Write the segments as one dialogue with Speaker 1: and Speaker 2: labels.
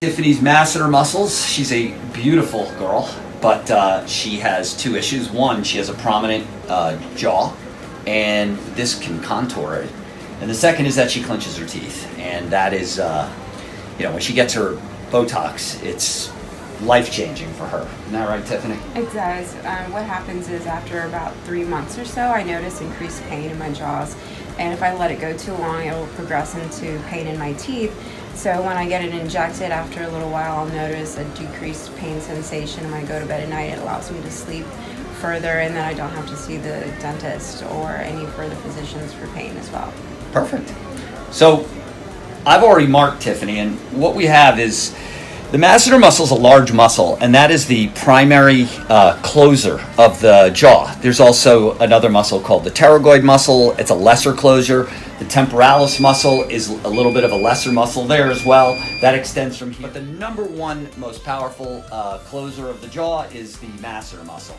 Speaker 1: Tiffany's masseter muscles. She's a beautiful girl, but she has two issues. One, she has a prominent jaw, and this can contour it. And the second is that she clenches her teeth, and that is, when she gets her BOTOX, it's life-changing for her. Isn't that right, Tiffany?
Speaker 2: It does. What happens is after about 3 months or so, I notice increased pain in my jaws, and if I let it go too long, it will progress into pain in my teeth. So when I get it injected, after a little while, I'll notice a decreased pain sensation. And when I go to bed at night, it allows me to sleep further, and then I don't have to see the dentist or any further physicians for pain as well.
Speaker 1: Perfect. So I've already marked Tiffany, and what we have is the masseter muscle is a large muscle, and that is the primary closer of the jaw. There's also another muscle called the pterygoid muscle. It's a lesser closure. The temporalis muscle is a little bit of a lesser muscle there as well. That extends from here. But the number one most powerful closer of the jaw is the masseter muscle.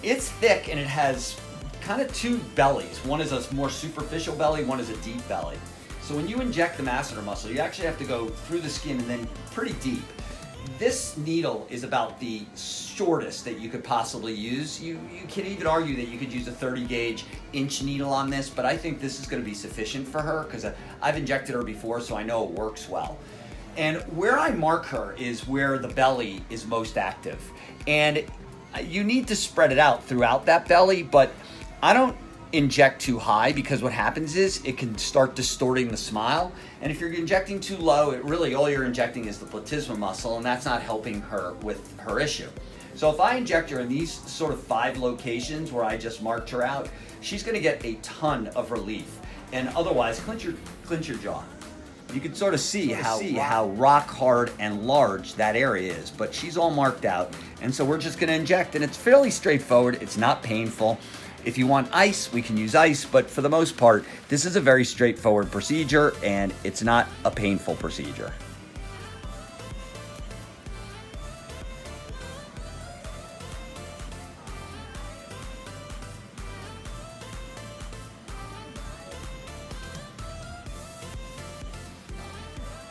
Speaker 1: It's thick, and it has kind of two bellies. One is a more superficial belly, one is a deep belly. So when you inject the masseter muscle, you actually have to go through the skin and then pretty deep. This needle is about the shortest that you could possibly use. You can even argue that you could use a 30 gauge inch needle on this, but I think this is going to be sufficient for her because I've injected her before, so I know it works well. And where I mark her is where the belly is most active. And you need to spread it out throughout that belly, but I don't inject too high because what happens is it can start distorting the smile, and if you're injecting too low, it really all you're injecting is the platysma muscle, and that's not helping her with her issue. So if I inject her in these sort of 5 locations where I just marked her out, she's going to get a ton of relief. And otherwise, clench your jaw. You can sort of see how rock hard and large that area is, but she's all marked out, and so we're just going to inject, and it's fairly straightforward. It's not painful. If you want ice, we can use ice, but for the most part, this is a very straightforward procedure, and it's not a painful procedure.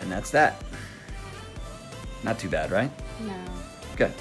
Speaker 1: And that's that. Not too bad, right?
Speaker 2: No.
Speaker 1: Good.